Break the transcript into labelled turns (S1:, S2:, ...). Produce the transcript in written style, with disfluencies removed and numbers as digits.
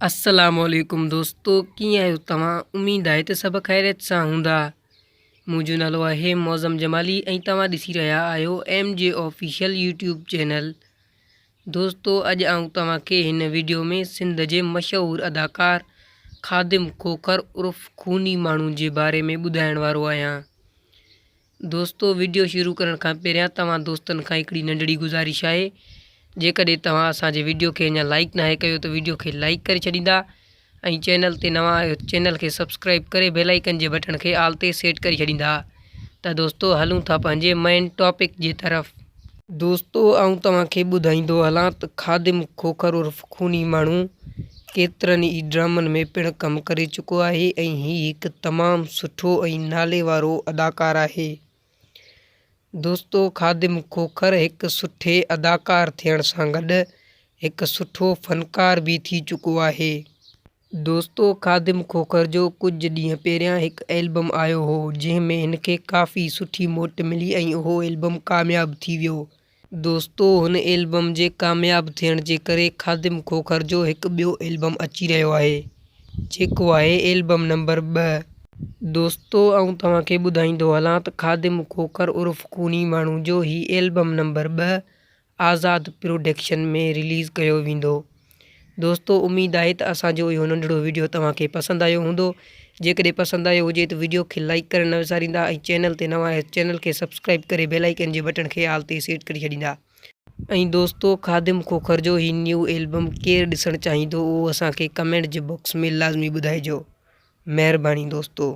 S1: अस्सलामुअलैकुम दोस्तों, कीअं आहियो तव्हां? उम्मीद आहे त सभु ख़ैरियत सां हूंदा। मुंहिंजो नालो आहे मौज़म जमाली ऐं तव्हां ॾिसी रहिया आहियो MJ ऑफिशियल यूट्यूब चैनल। दोस्तों, अॼु आऊं तव्हांखे हिन वीडियो में सिंध जे मशहूरु अदाकार ख़ादिम खोखर उर्फ़ खूनी माण्हू जे बारे में ॿुधाइण वारो आहियां। दोस्तों, वीडियो शुरू करण खां पहिरियां तव्हां दोस्तनि खां हिकिड़ी नंढड़ी गुज़ारिश आहे, जेकॾहिं तव्हां असांजे वीडियो खे अञा लाइक नाहे कयो त वीडियो खे लाइक करे छॾींदा ऐं चैनल ते नवां आहियो चैनल खे सब्सक्राइब करे बेल आइकन जे बटन खे आल ते सेट करे छॾींदा। त दोस्तों, हलूं था पंहिंजे मेन टॉपिक जे तरफ़। दोस्तों, आऊं तव्हांखे ॿुधाईंदो हलां त ख़ादिम खोखर उर्फ़ खूनी माण्हू केतिरनि ई ड्रामनि में पिणु कमु करे चुको आहे ऐं हीउ हिकु तमामु सुठो ऐं नाले वारो अदाकार आहे। दोस्तों, ख़ादिम खोखर हिकु सुठे अदाकार थियण सां गॾु हिकु सुठो फ़नकार बि थी चुको आहे। दोस्तों, ख़ादिम खोखर जो कुझु ॾींहं पहिरियां हिकु एल्बम आयो हो, जंहिंमें हिनखे काफ़ी सुठी मोट मिली ऐं उहो एल्बम कामयाबु थी वियो। दोस्तों, हुन एल्बम जे कामयाबु थियण जे करे ख़ादिम खोखर जो हिकु ॿियो एल्बम अची रहियो आहे, जेको आहे एल्बम नंबर 2। दोस्तों, आऊं तव्हांखे ॿुधाईंदो हलां त ख़ादिम खोखर उर्फ़ खूनी माण्हू जो ही एल्बम नंबर 2 आज़ाद प्रोडक्शन में रिलीज़ कयो वेंदो। दोस्तों, उम्मीद आहे त असांजो इहो नंढिड़ो वीडियो तव्हांखे पसंदि आयो हूंदो। जेकॾहिं पसंदि आयो हुजे त वीडियो खे लाइक करे न विसारींदा ऐं चैनल ते नवां आहियो चैनल खे सब्सक्राइब करे बेल आइकन जे बटन खे आल ते सेट करे छॾींदा। ऐं दोस्तों, ख़ादिम खोखर जो ही न्यू एल्बम केरु ॾिसणु चाहींदो उहो असांखे कमेंट जे बॉक्स में लाज़मी ॿुधाइजो। महिरबानी दोस्तों।